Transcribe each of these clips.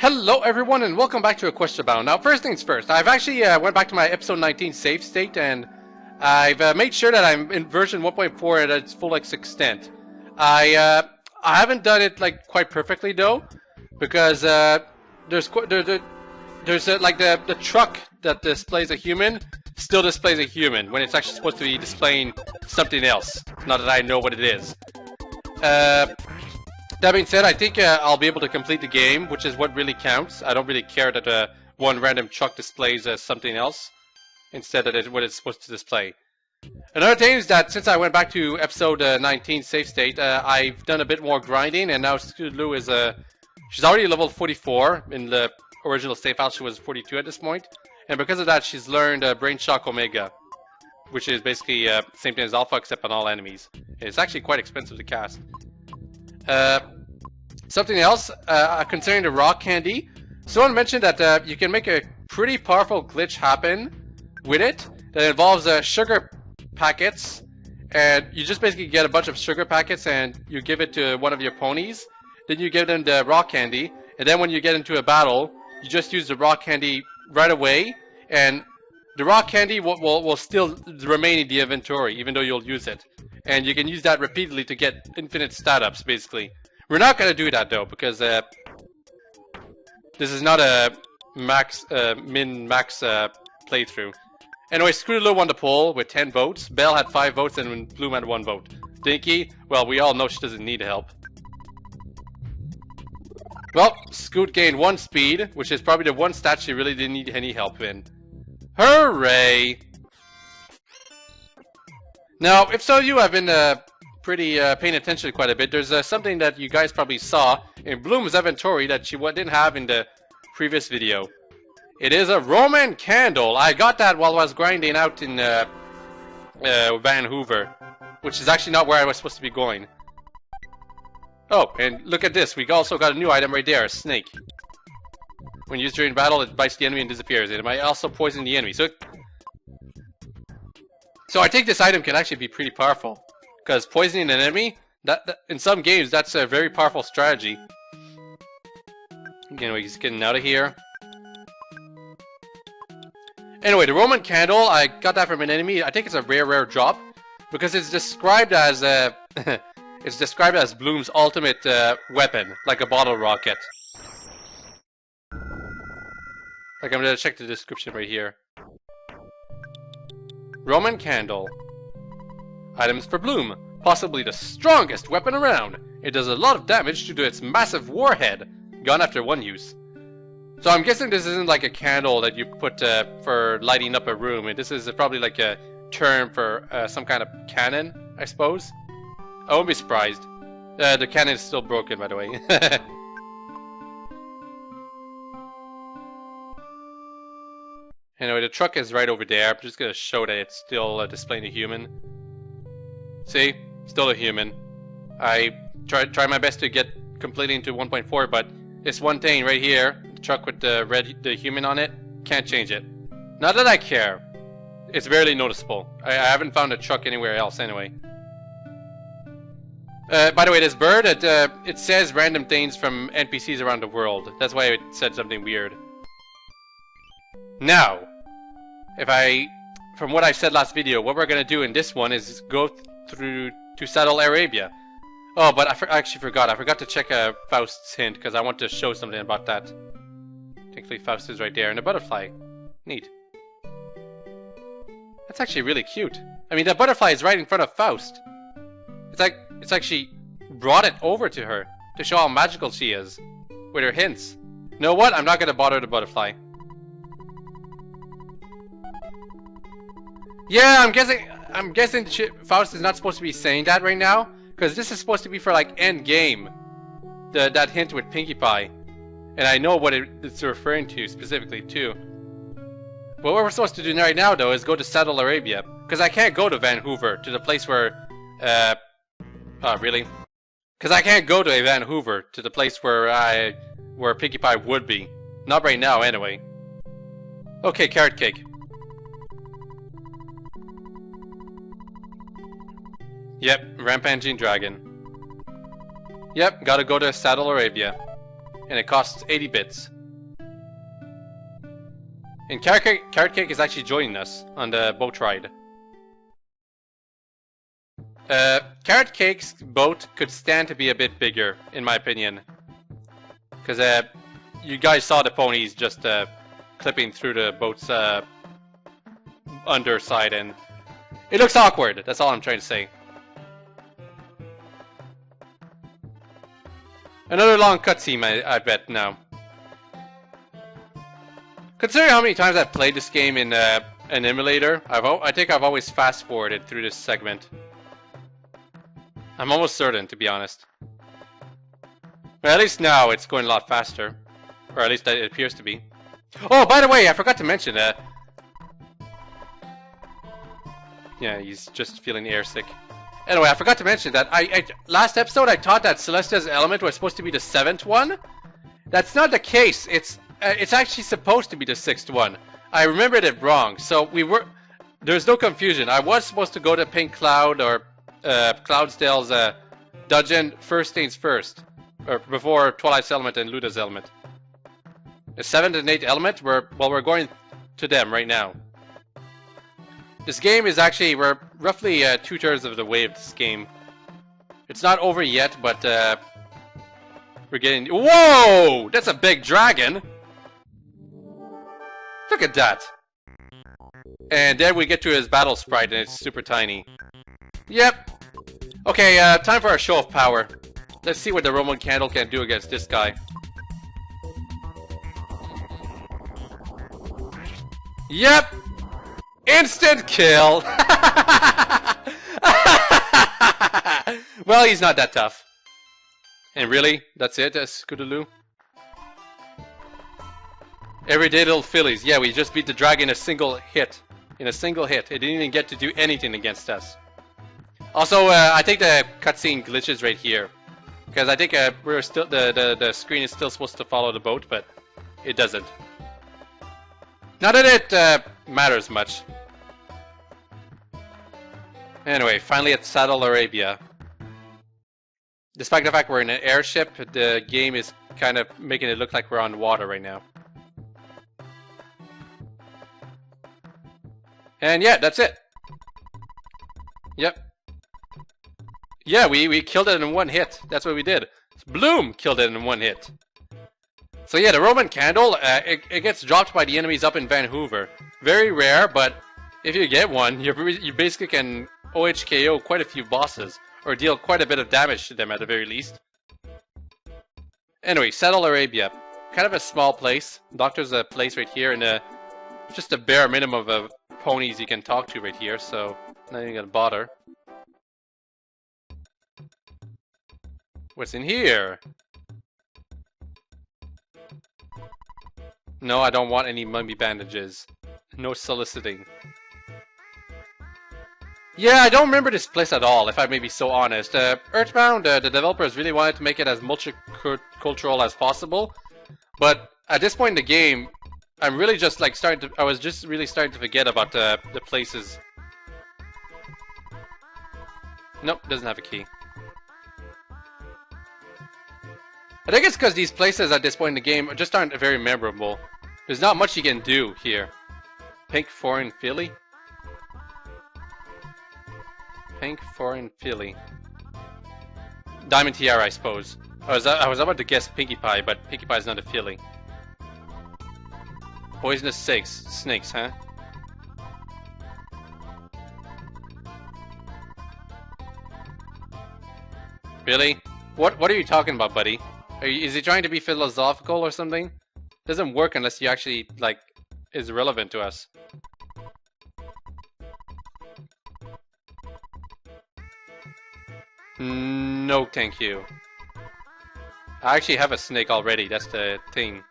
Hello everyone and welcome back to EquestriaBound. Now first things first, I've actually went back to my episode 19 save state and I've made sure that I'm in version 1.4 at its full extent. I haven't done it like quite perfectly though, because there's like the truck that displays a human still displays a human when it's actually supposed to be displaying something else. Not that I know what it is. That being said, I think I'll be able to complete the game, which is what really counts. I don't really care that one random truck displays something else instead of what it's supposed to display. Another thing is that since I went back to episode 19 save state, I've done a bit more grinding, and now Scootaloo is she's already level 44. In the original save file, she was 42 at this point, and because of that, she's learned Brain Shock Omega, which is basically same thing as Alpha except on all enemies. It's actually quite expensive to cast. Something else, concerning the rock candy, someone mentioned that you can make a pretty powerful glitch happen with it that involves sugar packets, and you just basically get a bunch of sugar packets and you give it to one of your ponies, then you give them the rock candy, and then when you get into a battle, you just use the rock candy right away, and the rock candy will still remain in the inventory even though you'll use it. And you can use that repeatedly to get infinite stat-ups, basically. We're not going to do that, though, because this is not a min-max playthrough. Anyway, Scootaloo won the poll with 10 votes. Belle had 5 votes, and Bloom had 1 vote. Dinky, well, we all know she doesn't need help. Well, Scoot gained 1 speed, which is probably the one stat she really didn't need any help in. Hooray! Now, if so, you have been pretty paying attention quite a bit. There's something that you guys probably saw in Bloom's inventory that she didn't have in the previous video. It is a Roman candle. I got that while I was grinding out in Van Hoover, which is actually not where I was supposed to be going. Oh, and look at this. We also got a new item right there, a snake. When used during battle, it bites the enemy and disappears. It might also poison the enemy. So I think this item can actually be pretty powerful, because poisoning an enemy, that in some games, that's a very powerful strategy. Anyway, he's getting out of here. Anyway, the Roman candle, I got that from an enemy. I think it's a rare drop, because it's described as it's described as Bloom's ultimate weapon, like a bottle rocket. Like, I'm gonna check the description right here. Roman candle. Items for Bloom. Possibly the strongest weapon around. It does a lot of damage due to its massive warhead. Gone after 1 use. So I'm guessing this isn't like a candle that you put for lighting up a room. This is probably like a term for some kind of cannon, I suppose. I won't be surprised. The cannon is still broken, by the way. Anyway, the truck is right over there. I'm just gonna show that it's still displaying a human. See? Still a human. I try my best to get completely into 1.4, but this one thing right here, the truck with the human on it, can't change it. Not that I care. It's barely noticeable. I haven't found a truck anywhere else anyway. By the way, this bird, it says random things from NPCs around the world. That's why it said something weird. Now, from what I said last video, what we're gonna do in this one is go through to settle Arabia. Oh, but I actually forgot. I forgot to check Faust's hint because I want to show something about that. Thankfully, Faust is right there, and a butterfly. Neat. That's actually really cute. I mean, the butterfly is right in front of Faust. It's like she brought it over to her to show how magical she is with her hints. You know what? I'm not gonna bother the butterfly. Yeah, I'm guessing Faust is not supposed to be saying that right now, because this is supposed to be for like end game. That hint with Pinkie Pie, and I know what it's referring to specifically too. But what we're supposed to do right now, though, is go to Saddle Arabia, because I can't go to Van Hoover, to the place where oh really? Because I can't go to Van Hoover, to the place where Pinkie Pie would be. Not right now, anyway. Okay, carrot cake. Yep, rampaging dragon. Yep, gotta go to Saddle Arabia. and it costs 80 bits. And Carrot Cake is actually joining us on the boat ride. Carrot Cake's boat could stand to be a bit bigger, in my opinion. Because you guys saw the ponies just clipping through the boat's underside, and it looks awkward. That's all I'm trying to say. Another long cutscene, I bet now. Considering how many times I've played this game in an emulator, I think I've always fast-forwarded through this segment. I'm almost certain, to be honest. Well, at least now it's going a lot faster. Or at least it appears to be. Oh, by the way, I forgot to mention that. Yeah, he's just feeling airsick. Anyway, I forgot to mention that last episode I thought that Celestia's element was supposed to be the 7th one. That's not the case. It's actually supposed to be the 6th one. I remembered it wrong. So there's no confusion. I was supposed to go to Pink Cloud or Cloudsdale's dungeon first things first, or before Twilight's element and Luda's element. The 7th and 8th element, we're going to them right now. This game is actually, we're roughly 2/3 of the way of this game. It's not over yet, but we're getting. Whoa! That's a big dragon. Look at that. And then we get to his battle sprite, and it's super tiny. Yep. Okay, time for a show of power. Let's see what the Roman candle can do against this guy. Yep! Instant kill! Well, he's not that tough. And really? That's it, Scootaloo? Everyday little fillies. Yeah, we just beat the dragon in a single hit. In a single hit. It didn't even get to do anything against us. Also, I think the cutscene glitches right here. Because I think we're still the screen is still supposed to follow the boat, but it doesn't. Not that it matters much. Anyway, finally at Saddle Arabia. Despite the fact we're in an airship, the game is kind of making it look like we're on water right now. And yeah, that's it. Yep. Yeah, we killed it in one hit. That's what we did. Bloom killed it in one hit. So yeah, the Roman candle, it gets dropped by the enemies up in Vancouver. Very rare, but if you get one, you basically can OHKO quite a few bosses, or deal quite a bit of damage to them at the very least. Anyway, Saddle Arabia. Kind of a small place. Doctor's a place right here, and just a bare minimum of ponies you can talk to right here, so not even gonna bother. What's in here? No, I don't want any mummy bandages. No soliciting. Yeah, I don't remember this place at all, if I may be so honest. Earthbound, the developers really wanted to make it as multicultural as possible, but at this point in the game, I'm really just like I was just really starting to forget about the places. Nope, doesn't have a key. I think it's because these places at this point in the game just aren't very memorable. There's not much you can do here. Pink foreign filly? Pink foreign filly. Diamond tiara, I suppose. I was about to guess Pinkie Pie, but Pinkie Pie is not a filly. Poisonous snakes, huh? Really? What are you talking about, buddy? Is he trying to be philosophical or something? Doesn't work unless you actually, like, is relevant to us. No, thank you. I actually have a snake already, that's the thing.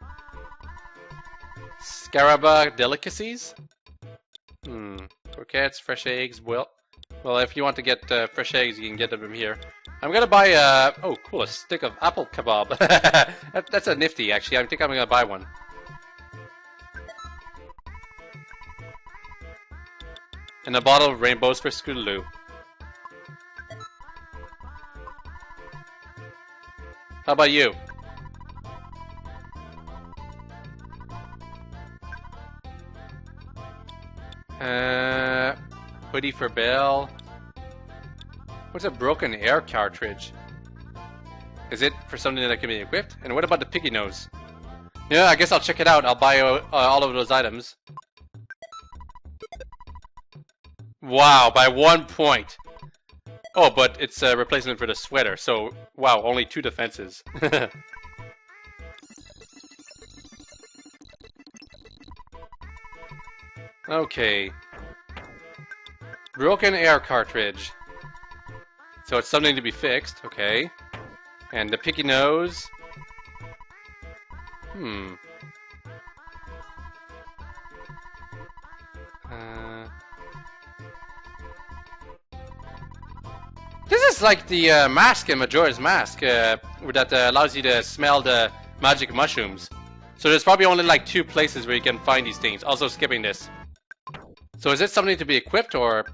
Scaraba delicacies? Croquettes, fresh eggs, well, if you want to get fresh eggs, you can get them here. I'm gonna buy oh cool, a stick of apple kebab. That's a nifty, actually. I think I'm gonna buy one. And a bottle of rainbows for Scootaloo. How about you? Hoodie for Belle. What's a broken air cartridge? Is it for something that can be equipped? And what about the piggy nose? Yeah, I guess I'll check it out. I'll buy all of those items. Wow, by 1 point. Oh, but it's a replacement for the sweater, so wow, only 2 defenses. Okay. Broken air cartridge. So it's something to be fixed, okay. And the picky nose. This is like the mask in Majora's Mask that allows you to smell the magic mushrooms. So there's probably only like 2 places where you can find these things. Also skipping this. So is it something to be equipped or...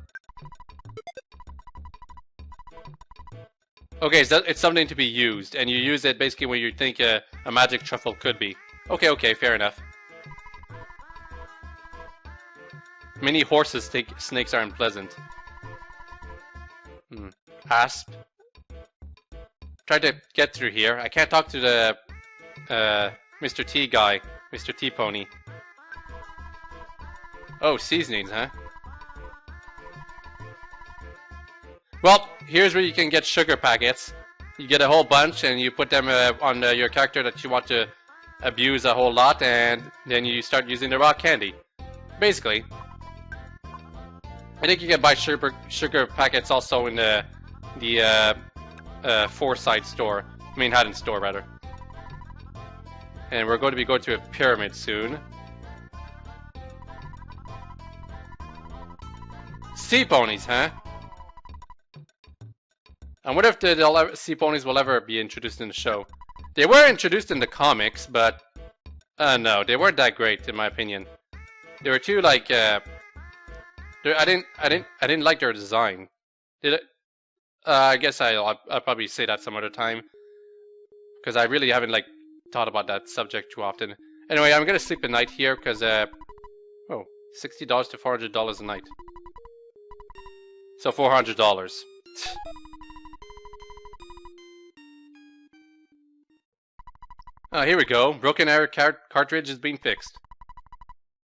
Okay, so it's something to be used, and you use it basically when you think a magic truffle could be. Okay, fair enough. Many horses think snakes are unpleasant. Asp. Try to get through here. I can't talk to the Mr. T guy, Mr. T Pony. Oh, seasonings, huh? Well, here's where you can get sugar packets. You get a whole bunch and you put them on your character that you want to abuse a whole lot, and then you start using the rock candy. Basically. I think you can buy sugar packets also in the Foresight store. I mean, Haddon store, rather. And we're going to be going to a pyramid soon. Sea ponies, huh? I wonder if the sea ponies will ever be introduced in the show. They were introduced in the comics, but no, they weren't that great in my opinion. They were too like I didn't like their design. Did it? I guess I'll probably say that some other time, because I really haven't like thought about that subject too often. Anyway, I'm gonna sleep a night here because oh, $60 to $400 a night. So $400. Oh, here we go. Broken air cartridge is being fixed.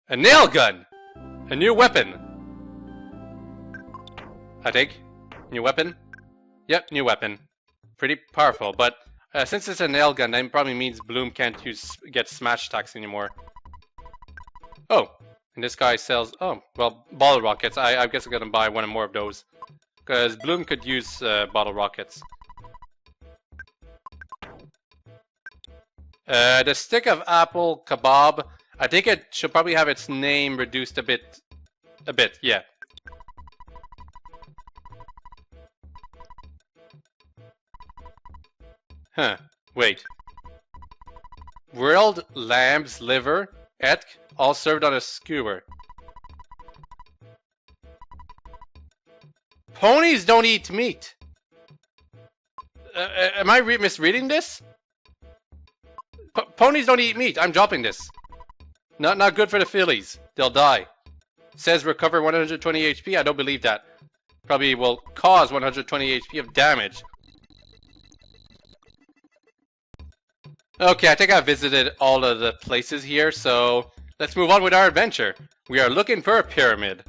A nail gun! A new weapon! I think. New weapon? Yep, new weapon. Pretty powerful, but since it's a nail gun, that probably means Bloom can't get smash attacks anymore. Oh, and this guy sells... Oh, well, bottle rockets. I guess I'm gonna buy one more of those. Because Bloom could use bottle rockets. The stick of apple kebab. I think it should probably have its name reduced a bit. Yeah. Huh. Wait. Grilled lamb's liver, etk, all served on a skewer. Ponies don't eat meat. Am I misreading this? Ponies don't eat meat. I'm dropping this. Not good for the fillies. They'll die. Says recover 120 HP. I don't believe that. Probably will cause 120 HP of damage. Okay, I think I visited all of the places here, so let's move on with our adventure. We are looking for a pyramid.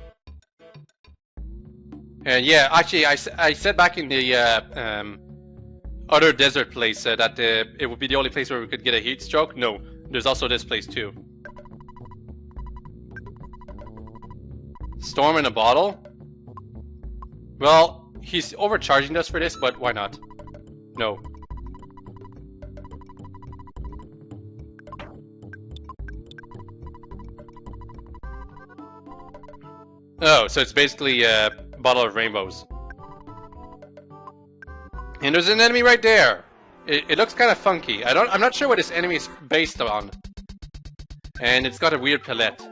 And yeah, actually, I said back in the other desert place that it would be the only place where we could get a heat stroke. No, there's also this place too. Storm in a bottle? Well, he's overcharging us for this, but why not? No. Oh, so it's basically a bottle of rainbows. And there's an enemy right there. It looks kind of funky. I'm not sure what this enemy is based on. And it's got a weird palette.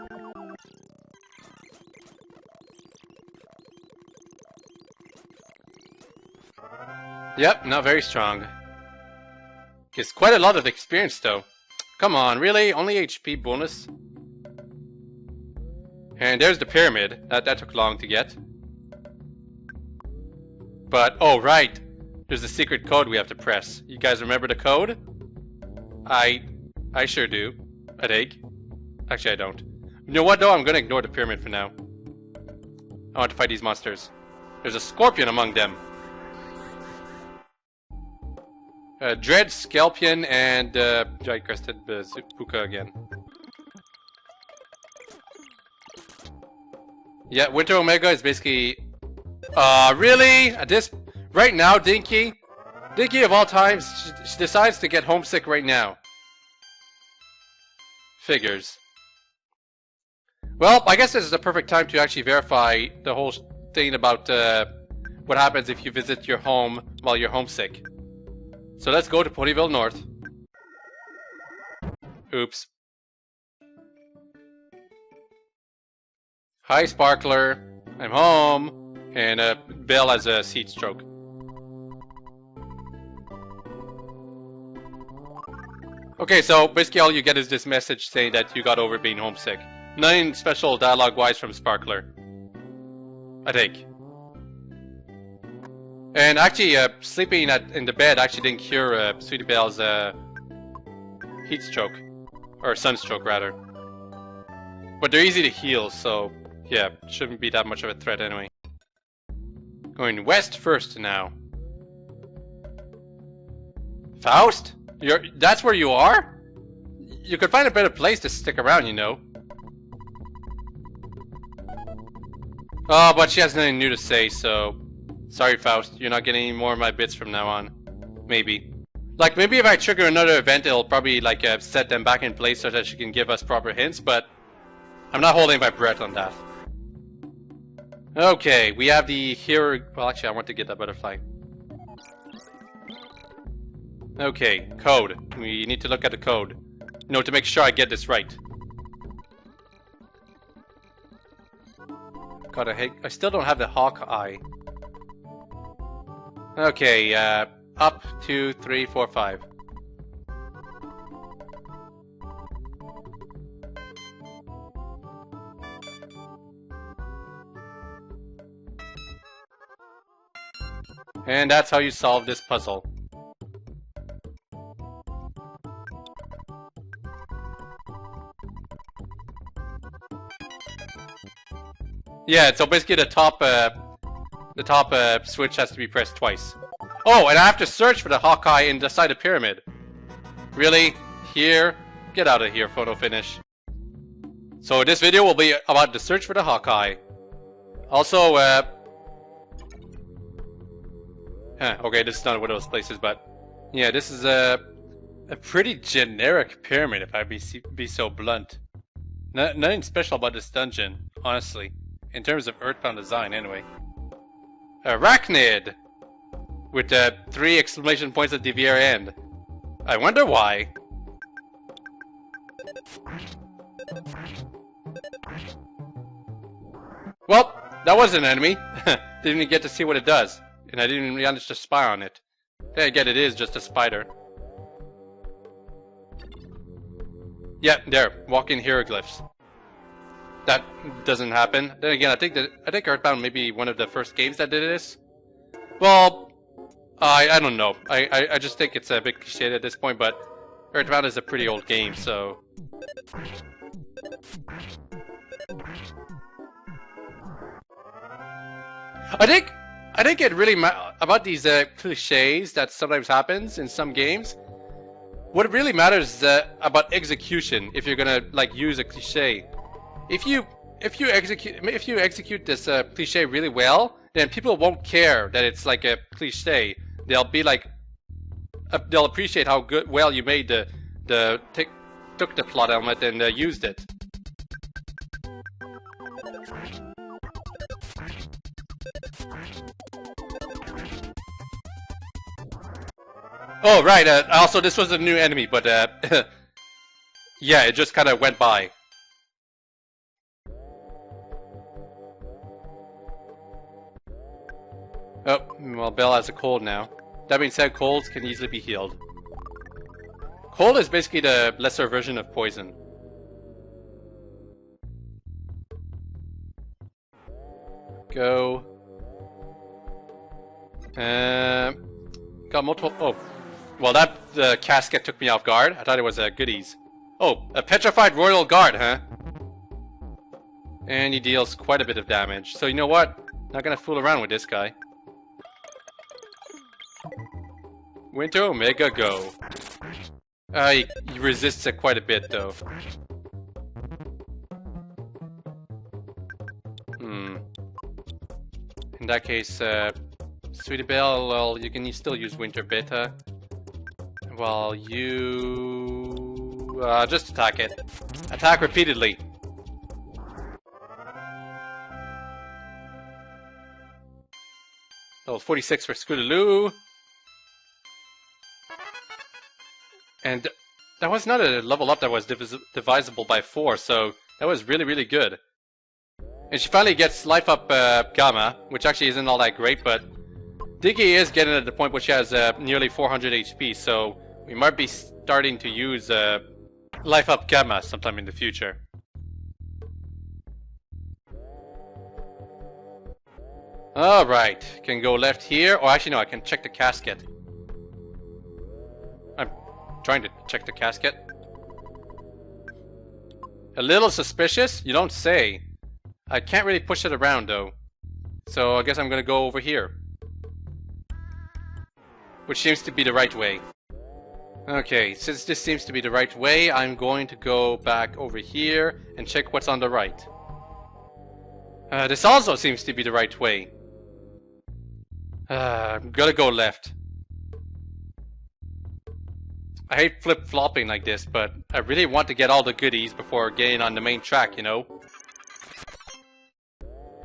Yep, not very strong. Gets quite a lot of experience though. Come on, really? Only HP bonus? And there's the pyramid. That took long to get. But, oh right, there's a secret code we have to press. You guys remember the code? I sure do. I think. Actually, I don't. You know what though? I'm gonna ignore the pyramid for now. I want to fight these monsters. There's a scorpion among them. Dread, Scalpion, and Giant-Crested Puka again. Yeah, Winter Omega is basically... really? At this... Right now, Dinky? Dinky of all times, she decides to get homesick right now. Figures. Well, I guess this is the perfect time to actually verify the whole thing about what happens if you visit your home while you're homesick. So let's go to Ponyville North. Oops. Hi, Sparkler. I'm home. And Belle has a heat stroke. Okay, so basically all you get is this message saying that you got over being homesick. Nothing special dialogue-wise from Sparkler. I think. And actually, sleeping in the bed actually didn't cure Sweetie Belle's heat stroke. Or sunstroke, rather. But they're easy to heal, so yeah, shouldn't be that much of a threat anyway. Going west first now. Faust? That's where you are? You could find a better place to stick around, you know. Oh, but she has nothing new to say, so... Sorry, Faust, you're not getting any more of my bits from now on. Maybe. Like, maybe if I trigger another event, it'll probably, like, set them back in place so that she can give us proper hints, but... I'm not holding my breath on that. Okay, we have the hero... Well, actually, I want to get that butterfly. Okay, code. We need to look at the code. You know, to make sure I get this right. God, I still don't have the hawk eye. Okay, up, 2, 3, 4, 5. And that's how you solve this puzzle. Yeah, so basically the top switch has to be pressed twice. Oh, and I have to search for the Hawkeye inside the pyramid. Really? Here? Get out of here, photo finish. So this video will be about the search for the Hawkeye. Also, okay, this is not one of those places, but yeah, this is a pretty generic pyramid, if I be so blunt. Nothing special about this dungeon, honestly. In terms of Earthbound design, anyway. Arachnid! With 3 exclamation points at the very end. I wonder why. Well, that was an enemy. Didn't even get to see what it does. And I didn't even manage to spy on it. Then again, it is just a spider. Yeah, there. Walking hieroglyphs. That doesn't happen. Then again, I think Earthbound may be one of the first games that did this. Well, I don't know. I just think it's a bit cliche at this point, but Earthbound is a pretty old game, so... I think it really about these cliches that sometimes happens in some games. What really matters is about execution. If you're gonna like use a cliche, if you execute this cliche really well, then people won't care that it's like a cliche. They'll be like, they'll appreciate how well you made took the plot element and used it. Oh right. Also, this was a new enemy, but yeah, it just kind of went by. Oh, well, Belle has a cold now. That being said, colds can easily be healed. Cold is basically the lesser version of poison. Go. Got multiple. Oh, well, that casket took me off guard. I thought it was goodies. Oh, a petrified royal guard, huh? And he deals quite a bit of damage. So you know what? Not gonna fool around with this guy. Winter Omega, go. He resists it quite a bit, though. In that case, Sweetie Belle, well, you can still use Winter Beta. While you... just attack it. Attack repeatedly. Level 46 for Scootaloo. And that was not a level up that was divisible by 4, so that was really, really good. And she finally gets life up Gamma, which actually isn't all that great, but Diggy is getting at the point where she has nearly 400 HP, so we might be starting to use life up Gamma sometime in the future. Alright, can go left here, or actually no, I can check the casket. I'm trying to check the casket. A little suspicious? You don't say. I can't really push it around though. So I guess I'm gonna go over here. Which seems to be the right way. Okay, since this seems to be the right way, I'm going to go back over here and check what's on the right. This also seems to be the right way. I'm gonna go left. I hate flip-flopping like this, but I really want to get all the goodies before getting on the main track, you know?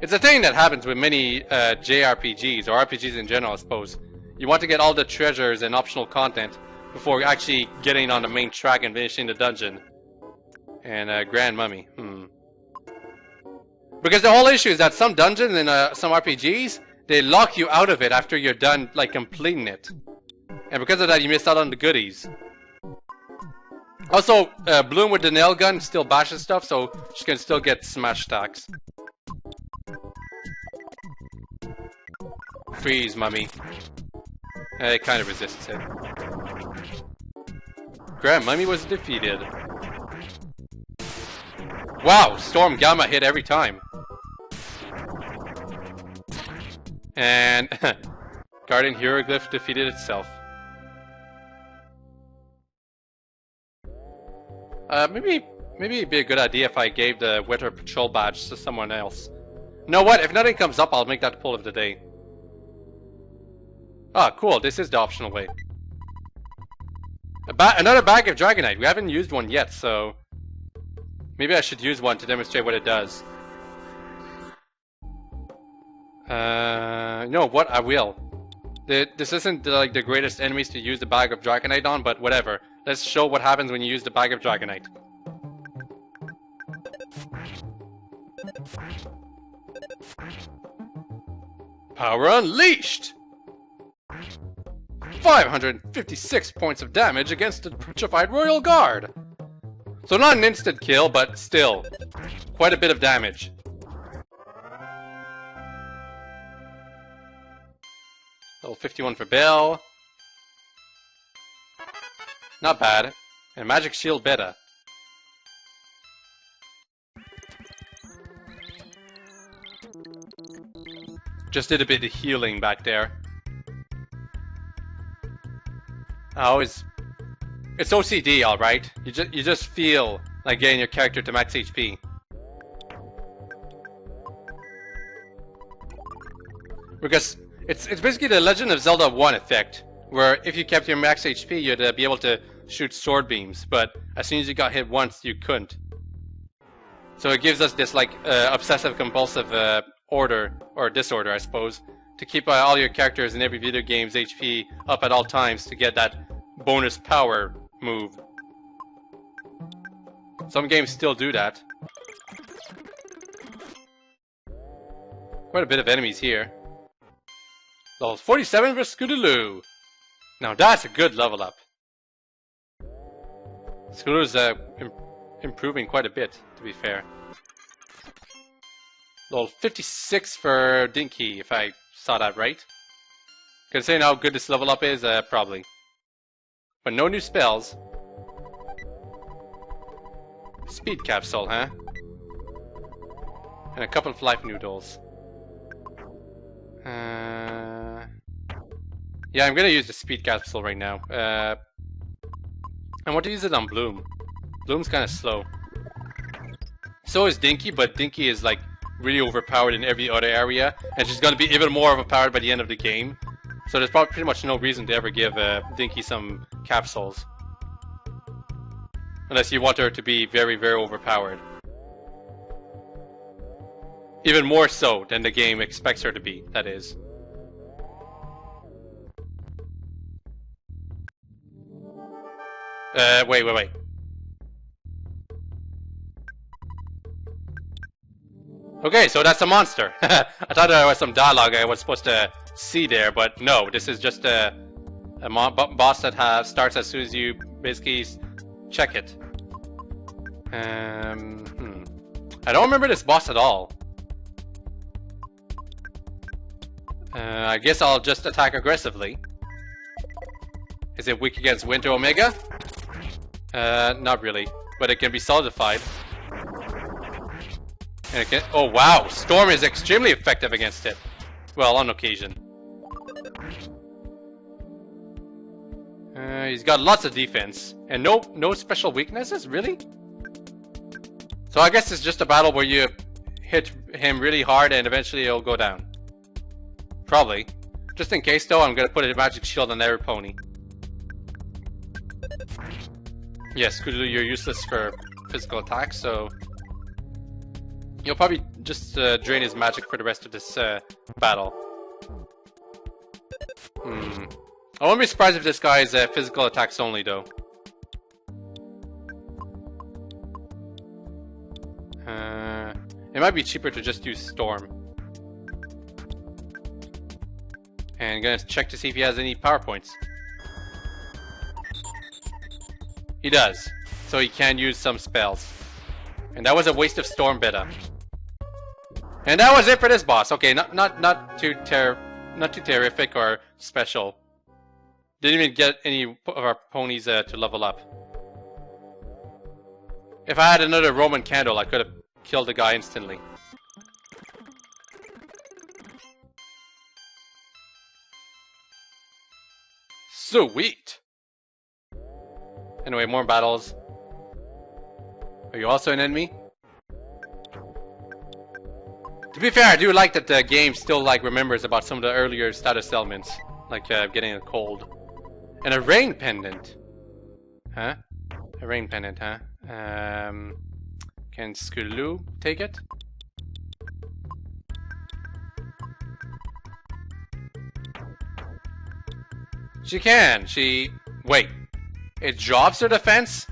It's a thing that happens with many JRPGs, or RPGs in general, I suppose. You want to get all the treasures and optional content before actually getting on the main track and finishing the dungeon. And Grand Mummy, Because the whole issue is that some dungeons in some RPGs, they lock you out of it after you're done, like, completing it. And because of that, you miss out on the goodies. Also, Bloom with the nail gun still bashes stuff, so she can still get smash stacks. Freeze, Mummy. It kind of resists it. Grand Mummy was defeated. Wow, Storm Gamma hit every time. And Guardian Hieroglyph defeated itself. Maybe it'd be a good idea if I gave the Weather Patrol badge to someone else. You know what? If nothing comes up, I'll make that pull of the day. Ah, cool. This is the optional way. Another bag of Dragonite. We haven't used one yet, so maybe I should use one to demonstrate what it does. You know what? I will. This isn't like the greatest enemies to use the bag of Dragonite on, but whatever. Let's show what happens when you use the bag of Dragonite. Power unleashed! 556 points of damage against the Petrified Royal Guard! So not an instant kill, but still, quite a bit of damage. Level 51 for Belle. Not bad. And Magic Shield Beta. Just did a bit of healing back there. It's OCD, alright? You just feel like getting your character to max HP. Because it's basically the Legend of Zelda 1 effect, where if you kept your max HP, you'd be able to shoot sword beams, but as soon as you got hit once, you couldn't. So it gives us this like obsessive compulsive order, or disorder I suppose, to keep all your characters in every video game's HP up at all times to get that bonus power move. Some games still do that. Quite a bit of enemies here. Level 47 for Scootaloo. Now that's a good level up. Scootaloo's improving quite a bit, to be fair. Level 56 for Dinky, if I saw that right. Considering how good this level up is, probably. But no new spells. Speed capsule, huh? And a couple of life noodles. Yeah, I'm gonna use the speed capsule right now. I want to use it on Bloom. Bloom's kind of slow. So is Dinky, but Dinky is like really overpowered in every other area, and she's gonna be even more overpowered by the end of the game. So there's probably pretty much no reason to ever give Dinky some capsules. Unless you want her to be very, very overpowered. Even more so than the game expects her to be, that is. Wait. Okay, so that's a monster. I thought there was some dialogue I was supposed to see there, but no, this is just a boss that starts as soon as you basically check it. I don't remember this boss at all. I guess I'll just attack aggressively. Is it weak against Winter Omega? Not really, but it can be solidified. And it can— oh wow, Storm is extremely effective against it. Well, on occasion. He's got lots of defense and no special weaknesses, really? So I guess it's just a battle where you hit him really hard and eventually he'll go down. Probably. Just in case though, I'm gonna put a magic shield on every pony. Yes, Scootaloo, you're useless for physical attacks, so you'll probably just drain his magic for the rest of this battle. I won't be surprised if this guy is physical attacks only, though. It might be cheaper to just use Storm. And I'm gonna check to see if he has any power points. He does, so he can use some spells. And that was a waste of Storm Beta. And that was it for this boss. Okay, not too terrific or special. Didn't even get any of our ponies to level up. If I had another Roman candle, I could have killed the guy instantly. Sweet! Anyway, more battles. Are you also an enemy? To be fair, I do like that the game still remembers about some of the earlier status elements, like getting a cold. And a rain pendant. Huh? A rain pendant, huh? Can Scootaloo take it? She can. Wait. It drops her defense?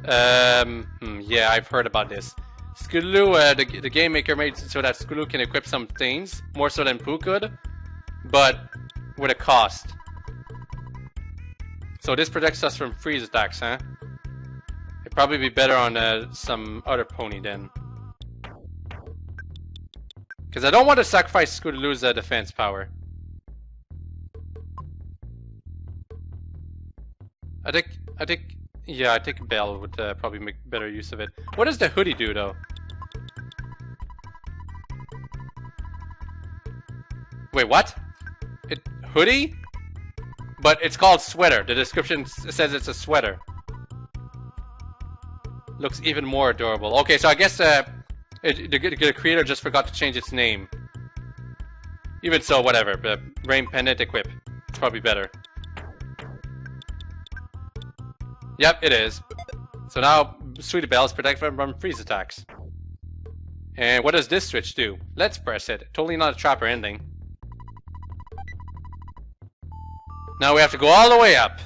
Yeah, I've heard about this. Scootaloo, the game maker made it so that Scootaloo can equip some things, more so than Pooh could, but with a cost. So this protects us from freeze attacks, huh? It'd probably be better on some other pony then. Because I don't want to sacrifice Scootaloo's defense power. I think Belle would probably make better use of it. What does the hoodie do, though? Wait, what? Hoodie? But it's called sweater. The description says it's a sweater. Looks even more adorable. Okay, so I guess the creator just forgot to change its name. Even so, whatever. But Rain Pendant Equip. It's probably better. Yep, it is. So now, Sweetie Belle is protected from freeze attacks. And what does this switch do? Let's press it. Totally not a trap or anything. Now we have to go all the way up.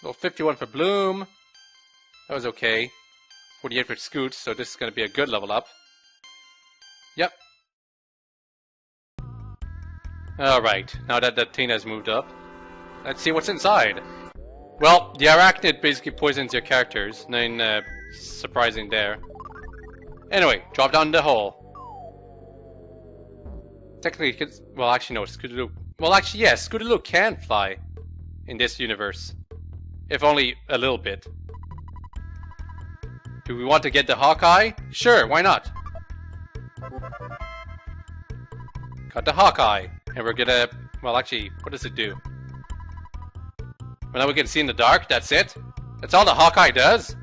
Well, 51 for Bloom. That was okay. 48 for Scoot, so this is going to be a good level up. Yep. Alright, now that Tina's moved up, let's see what's inside. Well, the arachnid basically poisons your characters, and then surprising there. Anyway, drop down the hole. Technically, well, actually, no, Scootaloo. Well, actually, yes, Scootaloo can fly in this universe. If only a little bit. Do we want to get the Hawkeye? Sure, why not? Got the Hawkeye. And we're gonna... Well, actually, what does it do? Well, now we can see in the dark, that's it? That's all the Hawkeye does?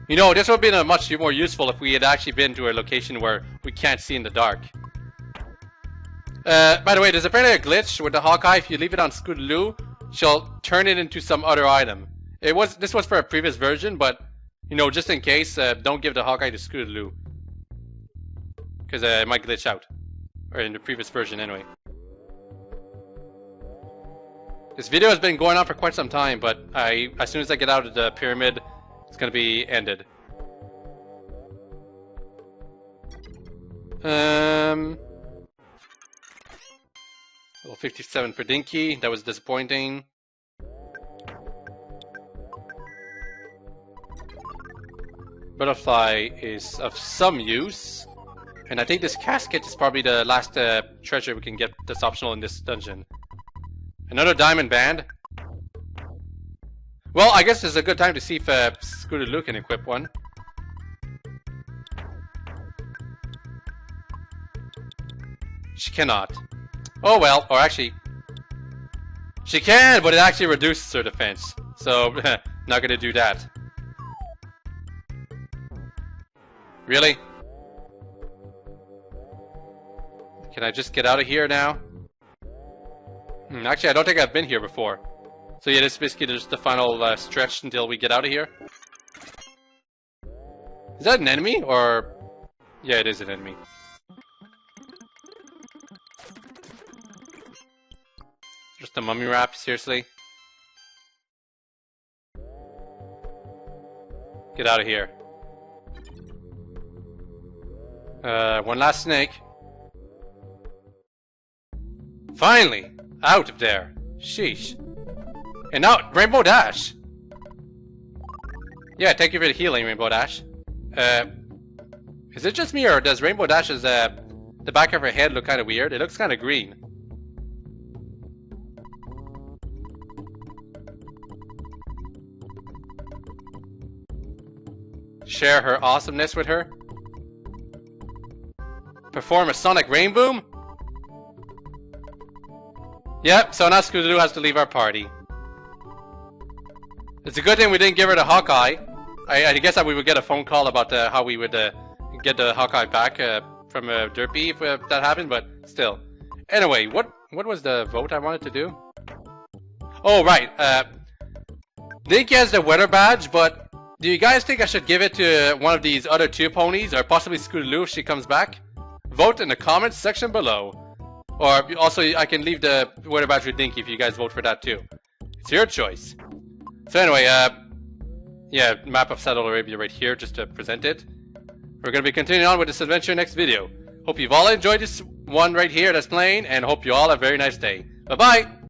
You know, this would have been much more useful if we had actually been to a location where we can't see in the dark. By the way, there's apparently a glitch with the Hawkeye. If you leave it on Scootaloo, she'll turn it into some other item. This was for a previous version, but, you know, just in case, don't give the Hawkeye to Scootaloo. Because it might glitch out. Or in the previous version, anyway. This video has been going on for quite some time, but as soon as I get out of the pyramid, it's gonna be ended. Level 57 for Dinky, that was disappointing. Butterfly is of some use. And I think this casket is probably the last treasure we can get that's optional in this dungeon. Another diamond band. Well, I guess it's a good time to see if Scootaloo can equip one. She cannot. Oh well, or actually... She can, but it actually reduces her defense. So, not gonna do that. Really? Can I just get out of here now? Actually, I don't think I've been here before. So yeah, this is basically just the final stretch until we get out of here. Is that an enemy? Or... Yeah, it is an enemy. Just a mummy wrap, seriously? Get out of here. One last snake. Finally! Out of there! Sheesh. And now, Rainbow Dash! Yeah, thank you for the healing, Rainbow Dash. Is it just me, or does Rainbow Dash's, the back of her head look kind of weird? It looks kind of green. Share her awesomeness with her. Perform a sonic rainboom? Yep, so now Scootaloo has to leave our party. It's a good thing we didn't give her the Hawkeye. I guess that we would get a phone call about how we would get the Hawkeye back from Derpy if that happened, but still. Anyway, what was the vote I wanted to do? Oh, right. Dinky has the weather badge, but do you guys think I should give it to one of these other two ponies, or possibly Scootaloo if she comes back? Vote in the comments section below. Or also, I can leave the weather badge with Dinky if you guys vote for that too. It's your choice. So anyway, yeah, map of Saudi Arabia right here, just to present it. We're going to be continuing on with this adventure next video. Hope you've all enjoyed this one right here that's playing, and hope you all have a very nice day. Bye-bye!